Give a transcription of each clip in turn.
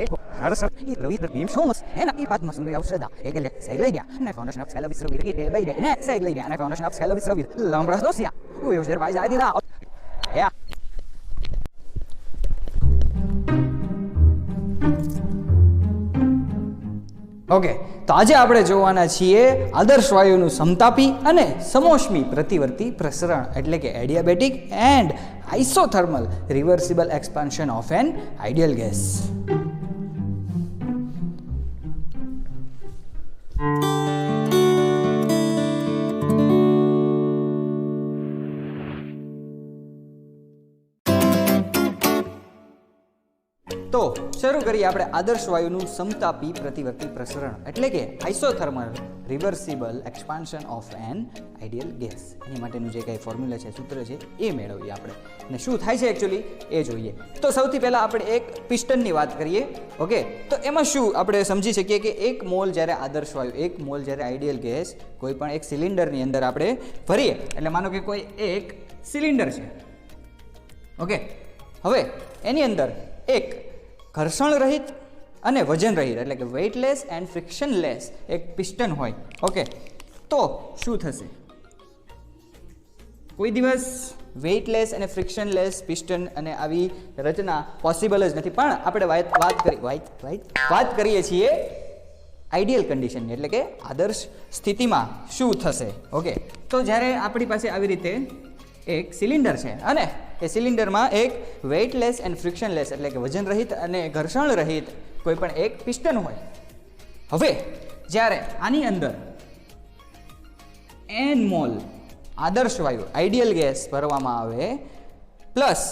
Harsa, Louis the Beam Shows, and I bought Muslim of Seda, Egel, Segledia, and I found a schnapp scala with Soviet, and Segledia, and I found a schnapp scala with Soviet, Lombras Dosia, who was their wise idea out. Yeah. Okay, તો આજે આપણે જોવાના છીએ આદર્શ વાયુનું સમતાપી અને સમોષ્મી પ્રતિવર્તી પ્રસરણ એટલે કે adiabatic and isothermal reversible expansion of an ideal gas. તો શરૂ કરીએ આપણે આદર્શ વાયુનું સમતાપી પ્રતિવર્તી પ્રસરણ એટલે કે isothermal reversible expansion of an ideal gas. એની માટેનું જે કંઈ ફોર્મ્યુલા છે, સૂત્ર છે, એ મેળવીએ આપણે અને શું થાય છે એકચ્યુઅલી એ જોઈએ. તો સૌથી પહેલાં આપણે એક પિસ્ટનની વાત કરીએ. ઓકે, તો એમાં શું આપણે સમજી શકીએ કે 1 મોલ જ્યારે આદર્શ વાયુ, 1 મોલ જ્યારે આઇડિયલ ગેસ કોઈ પણ એક સિલિન્ડરની અંદર આપણે ભરીએ, એટલે માનો કે કોઈ એક સિલિન્ડર છે. ઓકે, હવે એની અંદર એક ઘર્ષણ રહિત અને વજન રહિત એટલે કે વેઇટલેસ એન્ડ ફ્રિક્શનલેસ એક પિસ્ટન હોય. ઓકે, તો શું થશે? કોઈ દિવસ વેઇટલેસ અને ફ્રિક્શનલેસ પિસ્ટન અને આવી રચના પોસિબલ જ નથી. પણ આપણે વાત કરીએ છીએ આઈડિયલ કન્ડિશનની એટલે કે આદર્શ સ્થિતિમાં શું થશે. ઓકે, તો જ્યારે આપણી પાસે આવી રીતે એક સિલિન્ડર છે અને એ સિલિન્ડરમાં એક વેઇટલેસ એન્ડ ફ્રિક્શનલેસ એટલે કે વજન રહિત અને ઘર્ષણ રહિત કોઈ પણ એક પિસ્ટન હોય. હવે જ્યારે આની અંદર n મોલ આદર્શ વાયુ આઈડિયલ ગેસ ભરવામાં આવે પ્લસ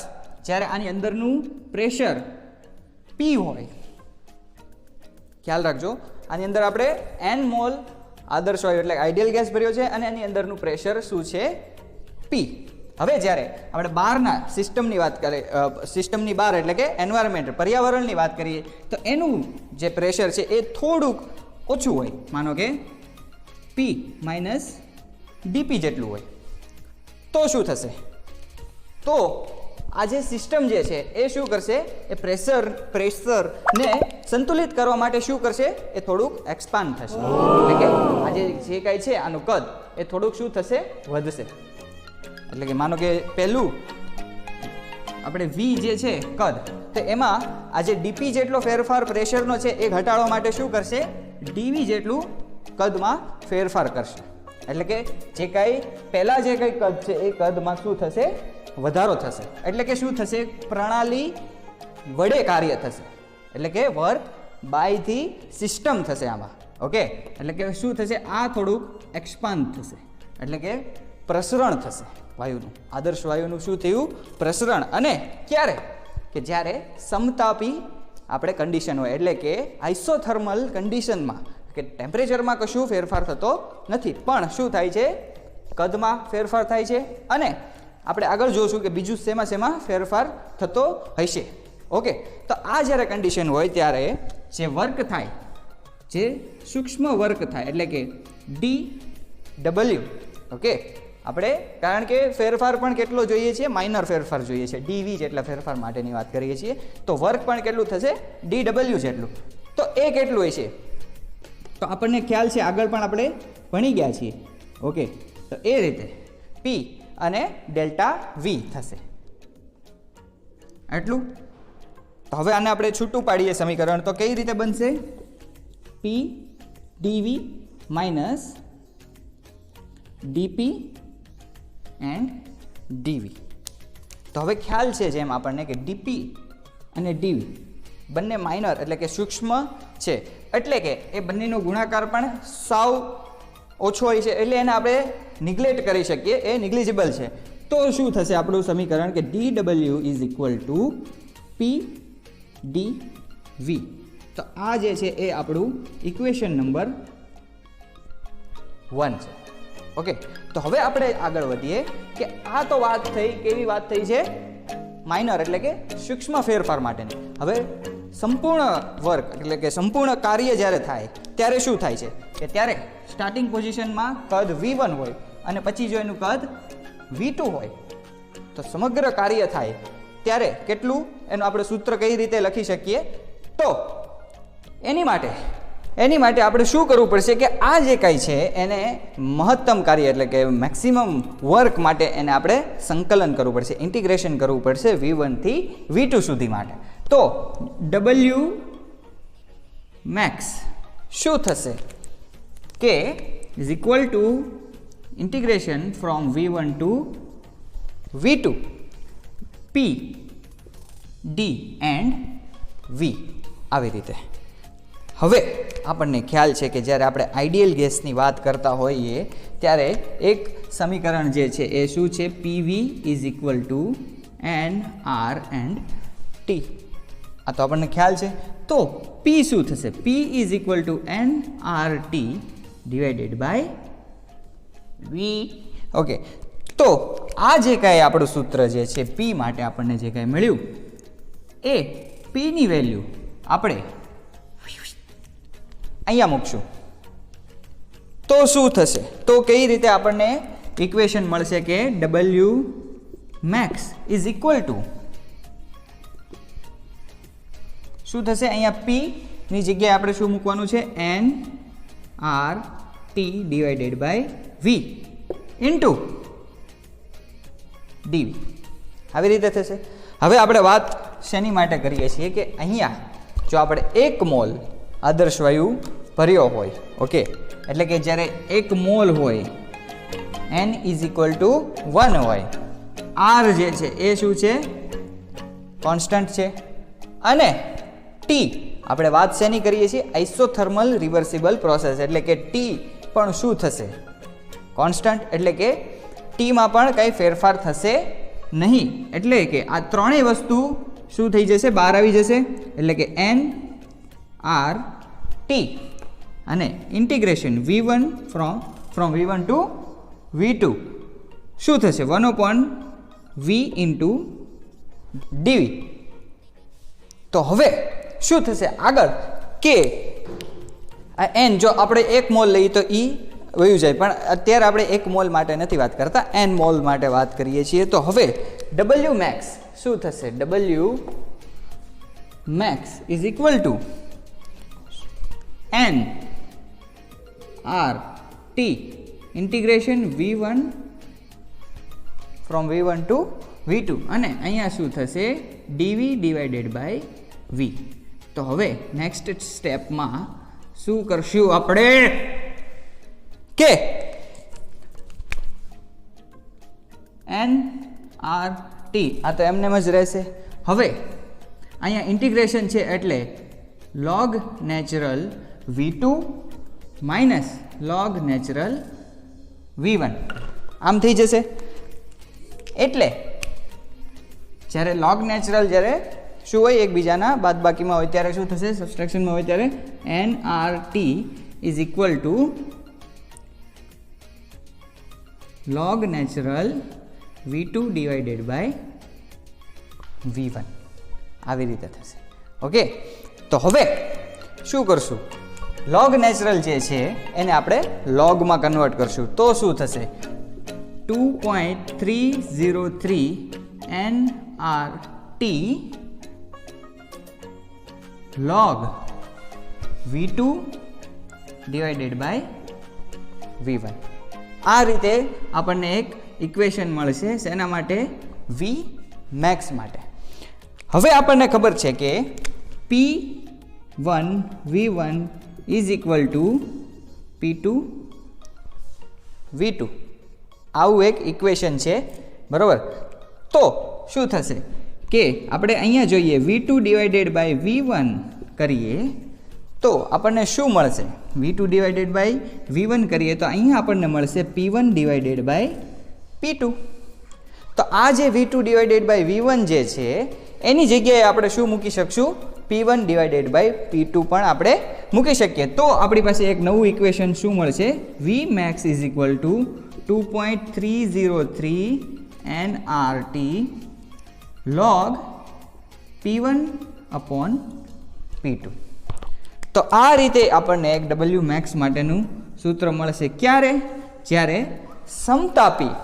જ્યારે આની અંદરનું પ્રેશર P હોય, ખ્યાલ રાખજો, આની અંદર આપણે n મોલ આદર્શ વાયુ એટલે આઈડિયલ ગેસ ભર્યો છે અને એની અંદરનું પ્રેશર શું છે? P. હવે જ્યારે આપણે બહારના સિસ્ટમની વાત કરીએ, સિસ્ટમની બહાર એટલે કે એન્વાયરમેન્ટ પર્યાવરણની વાત કરીએ, તો એનું જે પ્રેશર છે એ થોડુંક ઓછું હોય, માનો કે P - dP જેટલું હોય. તો શું થશે? તો આ જે સિસ્ટમ જે છે એ શું કરશે? એ પ્રેશરને સંતુલિત કરવા માટે શું કરશે? એ થોડુંક એક્સપાન્ડ થશે. એટલે કે આ જે કાંઈ છે આનું કદ એ થોડુંક શું થશે? વધશે. એટલે કે માનો કે પહેલું આપણે V જે છે કદ, તો એમાં આ જે dP જેટલો ફેરફાર પ્રેશરનો છે એ ઘટાડવા માટે શું કરશે? dV જેટલું કદમાં ફેરફાર કરશે. એટલે કે જે કાંઈ પહેલાં જે કંઈ કદ છે એ કદમાં શું થશે? વધારો થશે. એટલે કે શું થશે? પ્રણાલી વડે કાર્ય થશે. એટલે કે વર્ક બાય ધી સિસ્ટમ થશે આમાં. ઓકે, એટલે કે શું થશે? આ થોડુંક એક્સપાન્ડ થશે. એટલે કે પ્રસરણ થશે વાયુનું. આદર્શ વાયુનું શું થયું? પ્રસરણ. અને ક્યારે? કે જ્યારે સમતાપી આપણે કન્ડિશન હોય એટલે કે આઇસોથર્મલ કન્ડિશનમાં કે ટેમ્પરેચરમાં કશું ફેરફાર થતો નથી, પણ શું થાય છે? કદમાં ફેરફાર થાય છે. અને આપણે આગળ જોશું કે બીજું શેમાં ફેરફાર થતો હશે. ઓકે, તો આ જ્યારે કન્ડિશન હોય ત્યારે જે વર્ક થાય, જે સૂક્ષ્મ વર્ક થાય એટલે કે dW. ઓકે, આપણે કારણ કે ફેરફાર પણ કેટલો જોઈએ છે? માઇનર ફેરફાર જોઈએ છે. dV જેટલા ફેરફાર માટેની વાત કરીએ છીએ, તો વર્ક પણ કેટલું થશે? dW જેટલું. તો એ કેટલું હોય છે? તો આપણને ખ્યાલ છે, આગળ પણ આપણે ભણી ગયા છીએ. ઓકે, તો એ રીતે P અને ડેલ્ટા V થશે. એટલું. તો હવે આને આપણે છૂટું પાડીએ સમીકરણ, તો કઈ રીતે બનશે? P dV minus dP and dV. તો હવે ખ્યાલ છે જેમ આપણને કે dP અને dV બંને માઇનર એટલે કે સૂક્ષ્મ છે, એટલે કે એ બંનેનો ગુણાકાર પણ સાવ ઓછો હોય છે, એટલે એને આપણે નિગ્લેક્ટ કરી શકીએ, એ નિગ્લિજિબલ છે. તો શું થશે આપણું સમીકરણ? કે dW is equal two P dV. તો આ જે છે એ આપણું ઇક્વેશન નંબર 1 છે. ઓકે, તો હવે આપણે આગળ વધીએ કે આ તો વાત થઈ, કેવી વાત થઈ છે? માઇનર એટલે કે સૂક્ષ્મ ફેરફાર માટેની. હવે સંપૂર્ણ વર્ક એટલે કે સંપૂર્ણ કાર્ય જ્યારે થાય ત્યારે શું થાય છે? કે ત્યારે સ્ટાર્ટિંગ પોઝિશનમાં કદ V1 હોય અને પછી જો એનું કદ V2 હોય, તો સમગ્ર કાર્ય થાય ત્યારે કેટલું? એનું આપણે સૂત્ર કઈ રીતે લખી શકીએ? તો એની માટે આપણે શું કરવું પડશે કે આ જે કાંઈ છે એને મહત્તમ કાર્ય એટલે કે મેક્સિમમ વર્ક માટે એને આપણે સંકલન કરવું પડશે, ઇન્ટિગ્રેશન કરવું પડશે V1 થી V2 સુધી માટે. તો W મેક્સ શું થશે કે is equal to integration from V1 to V2 P D and V આવી રીતે. હવે આપણને ખ્યાલ છે કે જ્યારે આપણે આઈડિયલ ગેસની વાત કરતા હોઈએ ત્યારે એક સમીકરણ જે છે એ શું છે, PV is equal two NR and T. આ તો આપણને ખ્યાલ છે. તો P શું થશે? P is equal to NRT divided by V. Okay, તો આ જે કાંઈ આપણું સૂત્ર જે છે P માટે આપણને જે કાંઈ મળ્યું એ Pની વેલ્યુ આપણે અહીંયા મૂકશું તો શું થશે? તો કઈ રીતે આપણને ઇક્વેશન મળશે કે W max is equal to શું થશે? અહીંયા P ની જગ્યાએ આપણે શું મૂકવાનું છે? NRT divided by V into DV. આવી રીતે થશે. હવે આપણે વાત શેની માટે કરીએ છીએ કે અહીંયા જો આપણે 1 મોલ આદર્શ વાયુ ભર્યો હોય, ઓકે, એટલે કે જ્યારે 1 મોલ હોય N ઇઝ ઇક્વલ ટુ 1 હોય, R જે છે એ શું છે? કોન્સ્ટન્ટ છે. અને T આપણે વાત શેની કરીએ છીએ? આઇસોથર્મલ રિવર્સિબલ પ્રોસેસ, એટલે કે T પણ શું થશે? કોન્સ્ટન્ટ. એટલે કે T માં પણ કંઈ ફેરફાર થશે નહીં. એટલે કે આ ત્રણેય વસ્તુ શું થઈ જશે? બહાર આવી જશે. એટલે કે NRT અને integration V1 from V1 to V2 શું થશે? 1/V into DV. તો હવે શું થશે આગળ કે આ N જો આપણે 1 મોલ લઈએ તો E વયું જાય, પણ અત્યારે આપણે 1 મોલ માટે નથી વાત કરતા, N મોલ માટે વાત કરીએ છીએ. તો હવે W મેક્સ શું થશે? W max is equal to NRT integration V1 from V1 to V2 અને અહીંયા શું થશે? DV divided by V. તો હવે નેક્સ્ટ સ્ટેપમાં શું કરશું આપણે કે NRT આ તો એમને જ રહેશે. હવે અહીંયા ઇન્ટિગ્રેશન છે એટલે log natural V2 minus log natural V1 આમ થઈ જશે. એટલે જ્યારે log નેચરલ જ્યારે શું હોય એકબીજાના બાદબાકીમાં હોય ત્યારે શું થશે? સબસ્ટ્રેક્શનમાં હોય ત્યારે NRT is equal to log natural V2 divided by V1 આવી રીતે થશે. ઓકે, તો હવે શું કરશું? log નેચરલ જે છે એને આપણે logમાં કન્વર્ટ કરશું. તો શું થશે? 2.303 NRT log V2 divided by V1. આ રીતે આપણને એક ઇક્વેશન મળશે. શેના માટે? V મેક્સ માટે. હવે આપણને ખબર છે કે P1 V1 is equal two P2 V2 આવું એક ઇક્વેશન છે, બરાબર. તો શું થશે કે આપણે અહીંયા જોઈએ V2 ડિવાઇડેડ બાય V1 કરીએ તો આપણને શું મળશે? V2 ડિવાઇડેડ બાય V1 કરીએ તો અહીંયા આપણને મળશે P1 ડિવાઇડેડ બાય P2. તો આ જે V2 ડિવાઇડેડ બાય V1 જે છે એની જગ્યાએ આપણે શું મૂકી શકશું? P1 ડિવાઇડેડ બાય P2 પણ આપણે મૂકી શકીએ. તો આપણી પાસે એક નવું ઇક્વેશન શું મળશે? V max is equal two 2.303 NRT log P1 upon P2. તો આ રીતે આપણને એક W max માટેનું સૂત્ર મળશે. ક્યારે? જ્યારે સમતાપી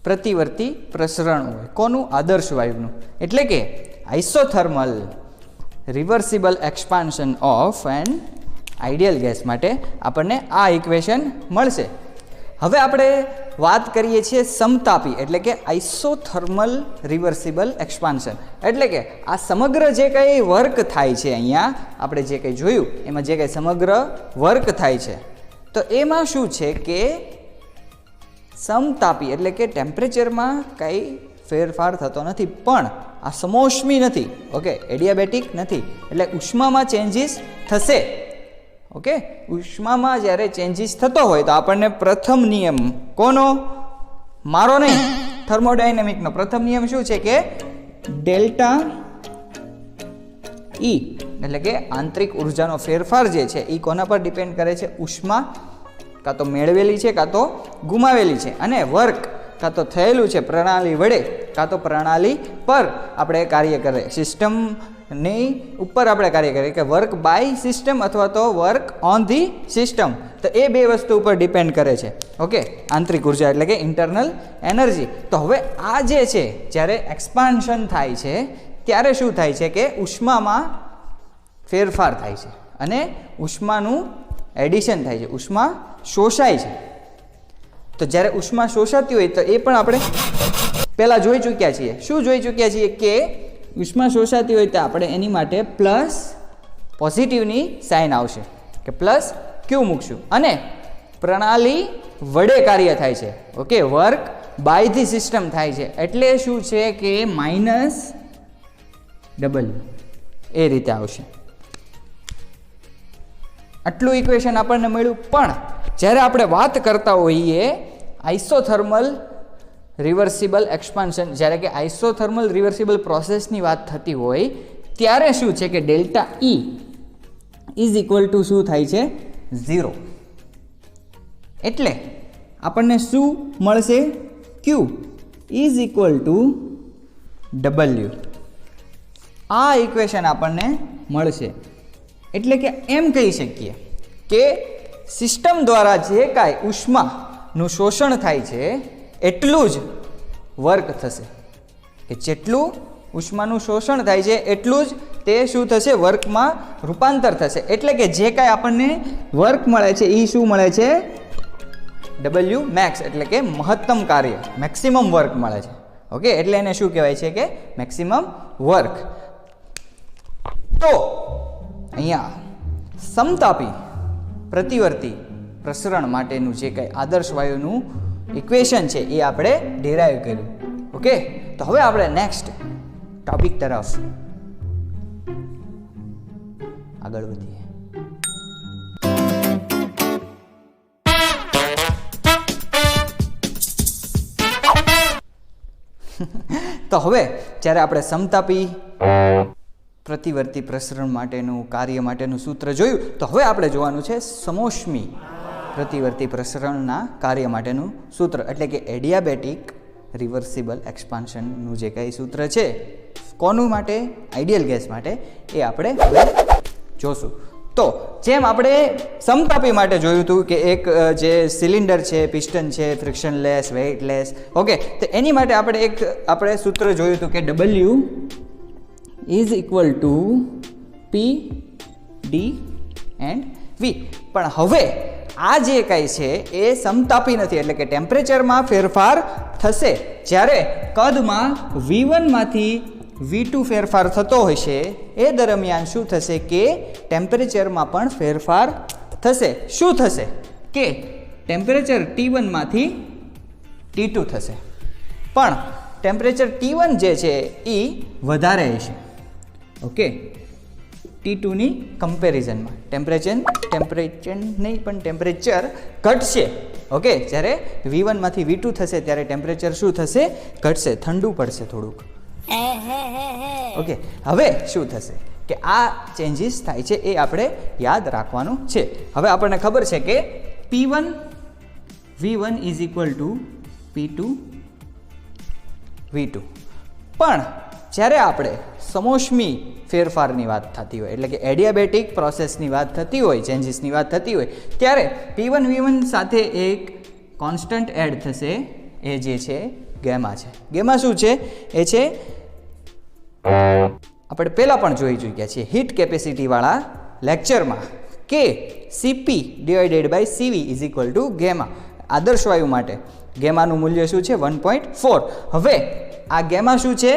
પ્રતિવર્તી પ્રસરણ હોય. કોનું? આદર્શ વાયુનું. એટલે કે isothermal reversible expansion of an ideal gas માટે આપણને આ ઇક્વેશન મળશે. હવે આપણે વાત કરીએ છીએ સમતાપી એટલે કે આઇસોથર્મલ રિવર્સિબલ એક્સપાન્શન. એટલે કે આ સમગ્ર જે કંઈ વર્ક થાય છે, અહીંયા આપણે જે કંઈ જોયું એમાં જે કંઈ સમગ્ર વર્ક થાય છે, તો એમાં શું છે કે સમતાપી એટલે કે ટેમ્પરેચરમાં કંઈ ફેરફાર થતો નથી, પણ આ સમોષ્મી નથી. ઓકે, એડિયાબેટિક નથી, એટલે ઉષ્મામાં ચેન્જીસ થશે. ઓકે, ઉષ્મામાં જ્યારે ચેન્જીસ થતો હોય તો આપણને પ્રથમ નિયમ કોનો? મારો નહીં, થર્મોડાયનેમિકનો પ્રથમ નિયમ શું છે કે ડેલ્ટા ઈ એટલે કે આંતરિક ઉર્જાનો ફેરફાર જે છે એ કોના પર ડિપેન્ડ કરે છે? ઉષ્મા કાં તો મેળવેલી છે કાં તો ગુમાવેલી છે, અને વર્ક કાં તો થયેલું છે પ્રણાલી વડે કાં તો પ્રણાલી પર આપણે કાર્ય કરે, સિસ્ટમની ઉપર આપણે કાર્ય કરીએ કે વર્ક બાય સિસ્ટમ અથવા તો વર્ક ઓન ધી સિસ્ટમ. તો એ બે વસ્તુ ઉપર ડિપેન્ડ કરે છે. ઓકે, આંતરિક ઉર્જા એટલે કે ઇન્ટરનલ એનર્જી. તો હવે આ જે છે જ્યારે એક્સપાન્શન થાય છે ત્યારે શું થાય છે કે ઉષ્મામાં ફેરફાર થાય છે અને ઉષ્માનું એડિશન થાય છે, ઉષ્મા શોષાય છે. તો જ્યારે ઉષ્મા શોષાતી હોય તો એ પણ આપણે પહેલાં જોઈ ચૂક્યા છીએ. શું જોઈ ચૂક્યા છીએ કે ઉષ્મા શોષાતી હોય તો આપણે એની માટે પ્લસ પોઝિટિવની સાઇન આવશે કે પ્લસ ક્યુ મૂકશું, અને પ્રણાલી વડે કાર્ય થાય છે. Okay, work by the system થાય છે, એટલે શું છે કે માઇનસ ડબલ એ રીતે આવશે. આટલું ઇક્વેશન આપણને મળ્યું. પણ જ્યારે આપણે વાત કરતા હોઈએ આઇસોથર્મલ રિવર્સિબલ એક્સપાન્શન, જ્યારે કે આઇસોથર્મલ રિવર્સિબલ પ્રોસેસની વાત થતી હોય ત્યારે શું છે કે delta E is equal to શું થાય છે? 0. એટલે આપણને શું મળશે? ક્યુ ઇઝ ઇક્વલ ટુ ડબલ્યુ. આ ઇક્વેશન આપણને મળશે. એટલે કે એમ કહી શકીએ કે સિસ્ટમ દ્વારા જે કાંઈ ઉષ્માનું શોષણ થાય છે એટલું જ વર્ક થશે, કે જેટલું ઉષ્માનું શોષણ થાય છે એટલું જ તે શું થશે? વર્કમાં રૂપાંતર થશે. એટલે કે જે કાંઈ આપણને વર્ક મળે છે એ શું મળે છે? ડબલ્યુ મેક્સ એટલે કે મહત્તમ કાર્ય, મેક્સિમમ વર્ક મળે છે. ઓકે, એટલે એને શું કહેવાય છે કે મેક્સિમમ વર્ક. તો અહીંયા સમતાપી પ્રતિવર્તી પ્રસરણ માટેનું જે કંઈ આદર્શ વાયુનું ઇક્વેશન છે એ આપણે ડિરાઈવ કર્યું. ઓકે, તો હવે આપણે નેક્સ્ટ ટોપિક તરફ આગળ વધીએ. તો હવે જ્યારે આપણે સમતાપી પ્રતિવર્તી પ્રસરણ માટેનું કાર્ય માટેનું સૂત્ર જોયું, તો હવે આપણે જોવાનું છે સમોષ્મી પ્રતિવર્તી પ્રસરણના કાર્ય માટેનું સૂત્ર, એટલે કે એડિયાબેટિક રિવર્સિબલ એક્સપાન્શનનું જે કંઈ સૂત્ર છે કોનું માટે? આઈડિયલ ગેસ માટે. એ આપણે હવે જોશું. તો જેમ આપણે સમતાપી માટે જોયું હતું કે એક જે સિલિન્ડર છે, પિસ્ટન છે, ફ્રિક્શનલેસ, વેઇટલેસ. ઓકે, તો એની માટે આપણે સૂત્ર જોયું હતું કે W is equal two P D and we. પણ હવે આ જે કાંઈ છે એ સમતાપી નથી, એટલે કે ટેમ્પરેચરમાં ફેરફાર થશે. જ્યારે કદમાં V1માંથી V2 ફેરફાર થતો હશે એ દરમિયાન શું થશે કે ટેમ્પરેચરમાં પણ ફેરફાર થશે. શું થશે કે ટેમ્પરેચર T1માંથી T2 થશે, પણ ટેમ્પરેચર T1 જે છે એ વધારે હશે. ઓકે, T2ની કમ્પેરિઝનમાં ટેમ્પરેચર ઘટશે. ઓકે, જ્યારે V1માંથી V2 થશે ત્યારે ટેમ્પરેચર શું થશે? ઘટશે, ઠંડુ પડશે થોડુંક. ઓકે, હવે શું થશે કે આ ચેન્જીસ થાય છે એ આપણે યાદ રાખવાનું છે. હવે આપણને ખબર છે કે P1 V1 is equal two P2 V2. પણ જ્યારે આપણે સમોષ્મી ફેરફારની વાત થતી હોય, એટલે કે એડિયાબેટિક પ્રોસેસની વાત થતી હોય, ચેન્જીસની વાત થતી હોય, ત્યારે P1 V1 સાથે એક કોન્સ્ટન્ટ એડ થશે, એ જે છે ગેમા છે. ગેમા શું છે? એ છે આપણે પહેલાં પણ જોઈ ચૂક્યા છીએ હીટ કેપેસિટીવાળા લેક્ચરમાં કે CP divided by CV is equal to gamma. આદર્શ વાયુ માટે ગેમાનું મૂલ્ય શું છે? 1.4. હવે આ ગેમા શું છે?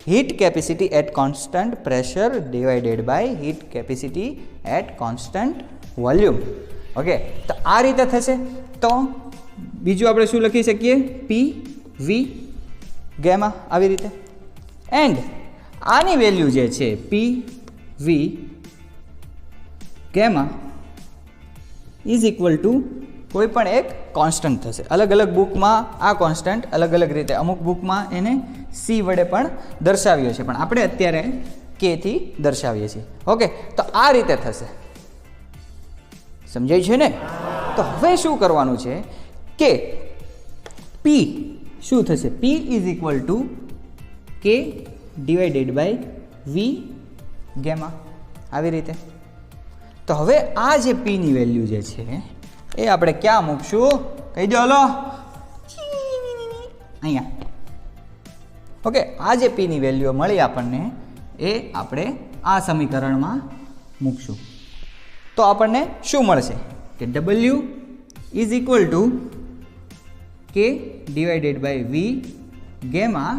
Heat capacity at constant pressure divided by heat capacity at constant volume. Okay, તો આ રીતે થશે. તો બીજું આપણે શું લખી શકીએ? પી વી ગેમા આવી રીતે. એન્ડ આની વેલ્યુ જે છે પી વી ગેમા ઇઝ ઇક્વલ ટુ કોઈ પણ એક કોન્સ્ટન્ટ થશે. અલગ અલગ બુકમાં આ કોન્સ્ટન્ટ અલગ અલગ રીતે, અમુક બુકમાં એને સી વડે પણ દર્શાવ્યો છે, પણ આપણે અત્યારે કે થી દર્શાવીએ છીએ. ઓકે, તો આ રીતે થશે. સમજાય છે ને? તો હવે શું કરવાનું છે કે પી શું થશે? પી is equal to K divided by V gamma આવી રીતે. તો હવે આ જે પીની વેલ્યુ જે છે એ આપણે ક્યાં મૂકશું? કહી દો હલો. અહીંયા. ઓકે, આ જે પીની વેલ્યુ મળી આપણને એ આપણે આ સમીકરણમાં મૂકશું. તો આપણને શું મળશે? કે W is equal to K divided by V gamma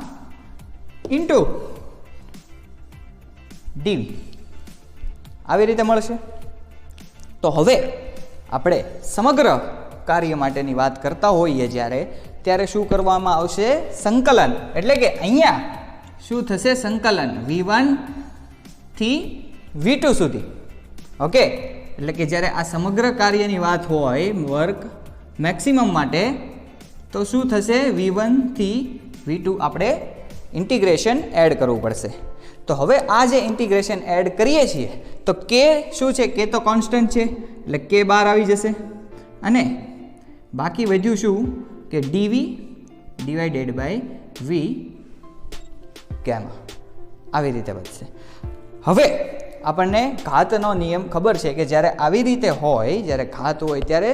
into DV આવી રીતે મળશે. તો હવે આપણે સમગ્ર કાર્ય માટેની વાત કરતા હોઈએ જ્યારે, ત્યારે શું કરવામાં આવશે? સંકલન. એટલે કે અહીંયા શું થશે? સંકલન V1 થી V2 સુધી. ઓકે, એટલે કે જ્યારે આ સમગ્ર કાર્યની વાત હોય વર્ક મેક્સિમમ માટે, તો શું થશે? V1 થી V2 આપણે ઇન્ટિગ્રેશન એડ કરવું પડશે. તો હવે આ જે ઇન્ટિગ્રેશન એડ કરીએ છીએ તો કે શું છે? કે તો કોન્સ્ટન્ટ છે એટલે કે બહાર આવી જશે, અને બાકી વધ્યું શું? કે DV divided by V gamma આવી રીતે વધશે. હવે આપણને ઘાતનો નિયમ ખબર છે કે જ્યારે આવી રીતે હોય, જ્યારે ઘાત હોય ત્યારે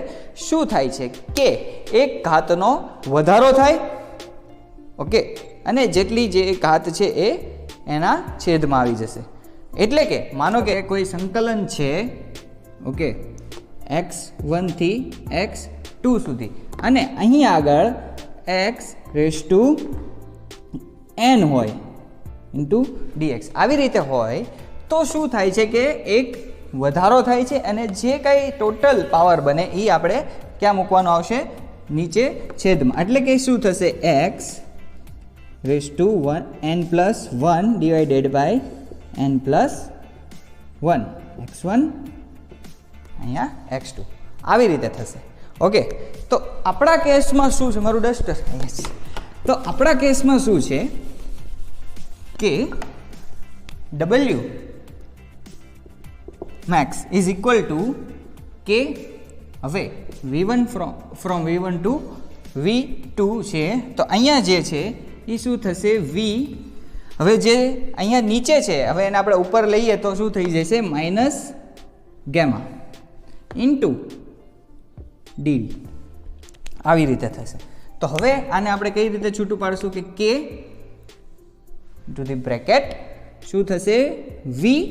શું થાય છે? કે એક ઘાતનો વધારો થાય. ઓકે, અને જેટલી જે ઘાત છે એ એના છેદમાં આવી જશે. એટલે કે માનો કે કોઈ સંકલન છે, ઓકે, x1 થી x2 સુધી, અને અહીં આગળ x⁴n હોય ઇન્ટુ dx આવી રીતે હોય, તો શું થાય છે કે એક વધારો થાય છે, અને જે કંઈ ટોટલ પાવર બને એ આપણે ક્યાં મૂકવાનો આવશે? નીચે છેદમાં. એટલે કે શું થશે? x⁴n+1 divided by n+1 x1 અહીંયા x2 આવી રીતે થશે. ઓકે, તો આપણા કેસમાં શું છે? મારું ડસ્ટર અહીંયા છે. તો આપણા કેસમાં શું છે કે W max is equal to કે હવે V1 from V1 to V2 છે, તો અહીંયા જે છે એ શું થશે? V હવે જે અહીંયા નીચે છે, હવે એને આપણે ઉપર લઈએ તો શું થઈ જશે? માઇનસ ગેમા ઇન્ટુ ડી આવી રીતે થશે. તો હવે આને આપણે કઈ રીતે છૂટું પાડશું? કે કે ઇન્ટુ ધી બ્રેકેટ શું થશે? વી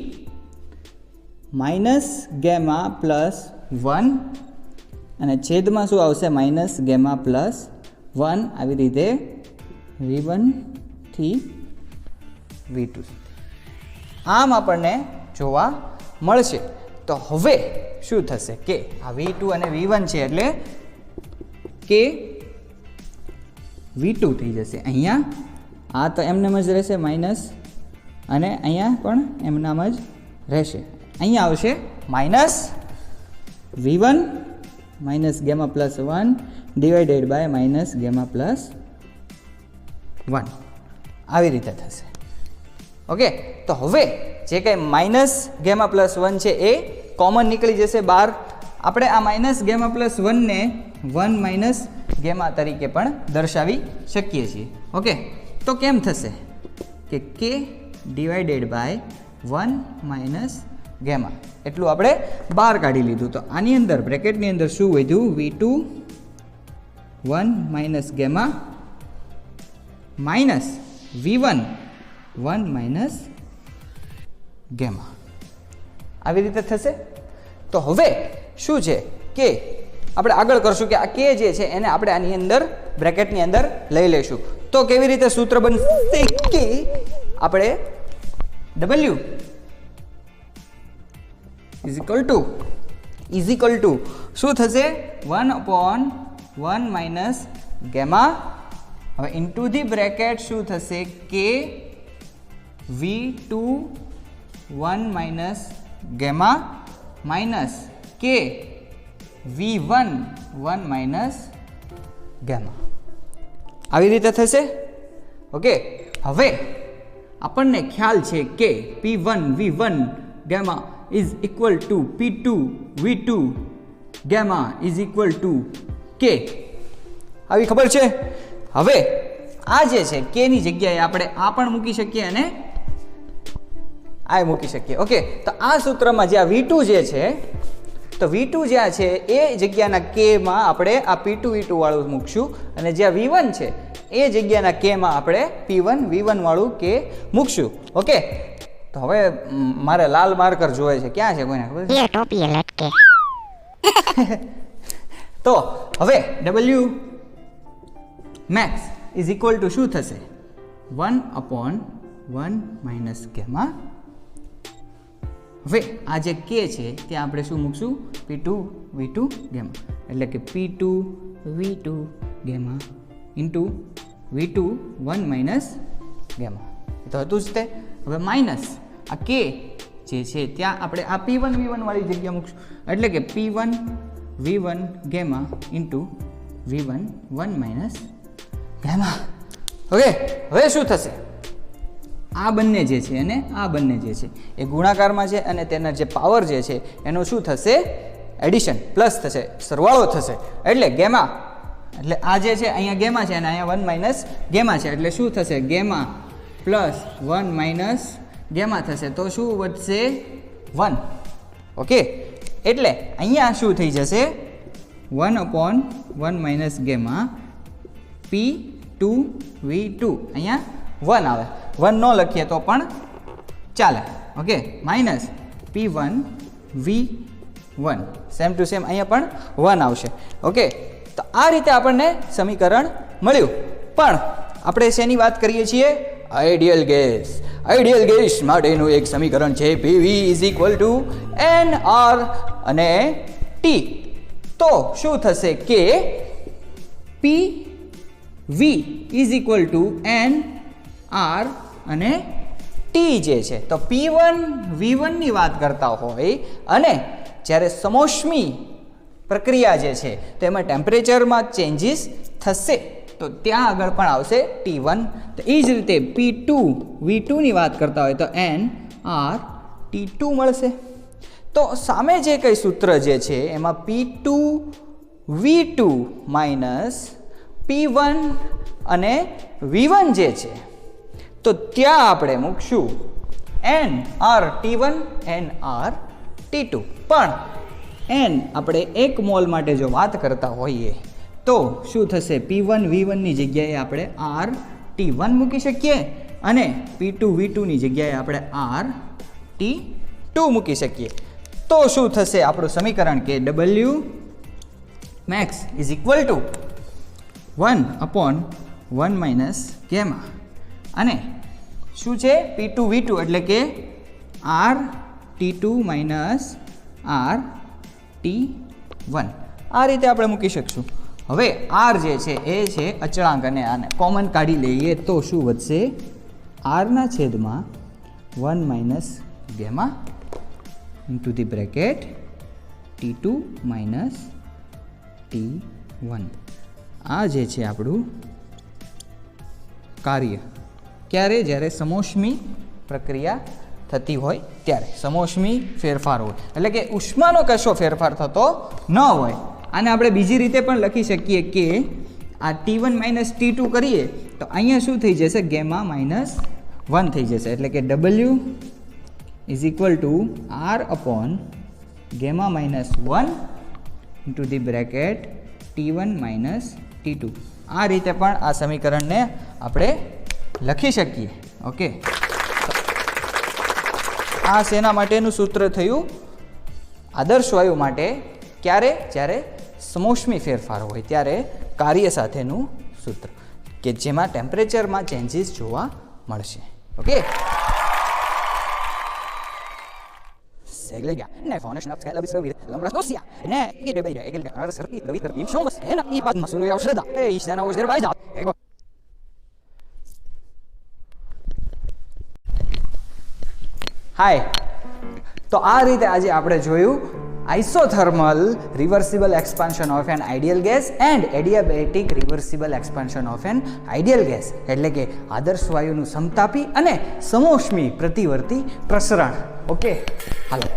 માઇનસ ગેમા પ્લસ 1, અને છેદમાં શું આવશે? માઇનસ ગેમા પ્લસ 1 આવી રીતે V1 થી V2 સુધી આમ આપણને જોવા મળશે. તો હવે શું થશે? કે આ V2 અને V1 છે એટલે કે V2 થઈ જશે. અહીંયા આ તો એમનેમ જ રહેશે માઇનસ, અને અહીંયા પણ એમનામ જ રહેશે. અહીંયા આવશે minus V1 minus gamma plus 1 divided by minus gamma plus 1 આવી રીતે થશે. ઓકે, તો હવે જે કંઈ માઇનસ ગેમા પ્લસ 1 છે એ કોમન નીકળી જશે બહાર. આપણે આ માઇનસ ગેમા પ્લસ 1 ને 1 માઇનસ ગેમા તરીકે પણ દર્શાવી શકીએ છીએ. ઓકે, તો કેમ થશે? કે કે ડિવાઇડેડ બાય 1 માઇનસ ગેમા એટલું આપણે બહાર કાઢી લીધું. તો આની અંદર બ્રેકેટની અંદર શું વધ્યું? V2 1 minus gamma minus V1 1 minus gamma. આવી રીતે થશે. તો હવે શું છે કે આપણે આગળ કરશું કે આ કે જે છે એને આપણે આની અંદર બ્રેકેટની અંદર લઈ લઈશું. તો કેવી રીતે સૂત્ર બનશે કે આપણે W ઇઝ ઇક્વલ ટુ શું થશે 1/1 માઇનસ ગેમા. હવે ઇન્ટુ ધી બ્રેકેટ શું થશે કે V2 1 માઇનસ ગેમા માઇનસ કે V1 1 માઇનસ ગેમા. આવી રીતે થશે. ઓકે. હવે આપણને ખ્યાલ છે કે P1 V1 gamma is equal two P2 V2 gamma is equal to કે. આવી ખબર છે. હવે આ જે છે કે ની જગ્યાએ આપણે આ પણ મૂકી શકીએ અને આ મૂકી શકીએ. ઓકે. તો આ સૂત્રમાં જે આ V2 જે છે તો V2 જ્યાં છે એ જગ્યાના K માં આપણે આ P2 V2 વાળું મૂકશું અને જ્યાં V1 છે એ જગ્યાના K માં આપણે P1 V1 વાળું K મૂકશું. ઓકે. તો હવે મારે લાલ માર્કર જોવે છે. ક્યાં છે કોઈને ખબર છે? ये टोपी लटके. તો હવે W max is equal to શું થશે 1/1 માઇનસ ગેમા. હવે આ જે કે છે ત્યાં આપણે શું મૂકશું P2 V2 ગેમા એટલે કે P2 V2 gamma into V2 1 minus gamma. તો હતું જ તે. હવે માઇનસ આ કે જે છે ત્યાં આપણે આ P1 V1 વાળી જગ્યા મૂકશું એટલે કે P1 V1 gamma into V1 1 minus gamma. Okay. હવે શું થશે આ બંને જે છે અને આ બંને જે છે એ ગુણાકારમાં છે અને તેના જે પાવર જે છે એનું શું થશે એડિશન પ્લસ થશે, સરવાળો થશે. એટલે ગેમા એટલે આ જે છે અહીંયા ગેમા છે અને અહીંયા 1 માઇનસ ગેમા છે એટલે શું થશે ગેમા પ્લસ 1 માઇનસ ગેમા થશે. તો શું વધશે 1. ઓકે. એટલે અહીંયા શું થઈ જશે 1/1 માઇનસ ગેમા P2 V2 અહીંયા 1 આવે. 1 ન લખીએ તો પણ ચાલે. Okay. Minus P1 V1 same to same અહીંયા પણ 1 આવશે. ઓકે. તો આ રીતે આપણને સમીકરણ મળ્યું. પણ આપણે શેની વાત કરીએ છીએ આઈડિયલ ગેસ. આઈડિયલ ગેસ માટેનું એક સમીકરણ છે PV is equal two NR અને T. તો શું થશે કે PV is equal two NR અને T જે છે તો P1 V1 ની વાત કરતા હોય અને જ્યારે સમોષ્મી પ્રક્રિયા જે છે તો એમાં ટેમ્પરેચરમાં ચેન્જીસ થશે તો ત્યાં આગળ પણ આવશે T1. તો એ જ રીતે P2 V2 ની વાત કરતા હોય તો NR T2 મળશે. તો સામે જે કંઈ સૂત્ર જે છે એમાં P2 V2 માઇનસ P1 અને V1 જે છે તો ત્યાં આપણે મૂકશું NR T1 NR T2. પણ n આપણે 1 મોલ માટે જો વાત કરતા હોઈએ તો શું થશે P1 V1 ની જગ્યાએ આપણે R T1 મૂકી શકીએ અને P2 V2 ની જગ્યાએ આપણે R T2 મૂકી શકીએ. તો શું થશે આપણું સમીકરણ કે W max is equal two 1/1 minus gamma અને શું છે P2 V2 એટલે કે R T2 minus R T1. આ રીતે આપણે મૂકી શકશું. હવે R જે છે એ છે અચળાંક અને આને કોમન કાઢી લઈએ તો શું વધશે R ના છેદમાં 1 minus gamma into the bracket T2 minus T1. આ જે છે આપણું કાર્ય ક્યારે જ્યારે સમોષ્મી પ્રક્રિયા થતી હોય ત્યારે સમોષ્મી ફેરફાર હોય એટલે કે ઉષ્માનો કશો ફેરફાર થતો ન હોય. આને આપણે બીજી રીતે પણ લખી શકીએ કે આ T1 માઇનસ T2 કરીએ તો અહીંયા શું થઈ જશે ગેમા માઇનસ 1 થઈ જશે એટલે કે W is equal two R/, gamma minus 1 into the bracket T1 minus T2. આ રીતે પણ આ સમીકરણને આપણે લખી શકીએ. ઓકે. આ શેના માટેનું સૂત્ર થયું? આદર્શ વાયુ માટે ક્યારે? જ્યારે સમોષ્મી ફેરફાર હોય ત્યારે કાર્ય સાથેનું સૂત્ર કે જેમાં ટેમ્પરેચરમાં ચેન્જીસ જોવા મળશે. Okay, Seglega, ne van een snapskala besrovid, lambras dosia, ne, ik de beide, ik de haar serpit, de witter, im shomas, en ik pad masulu jou shreda, is dan ook erbij dat. Hi, તો આ રીતે આજે આપણે જોયું isothermal reversible expansion of an ideal gas and adiabatic reversible expansion of an ideal gas, એટલે કે આદર્શ વાયુનું સમતાપી અને સમોષ્મી પ્રતિવર્તી પ્રસરણ. ઓકે, હાલો.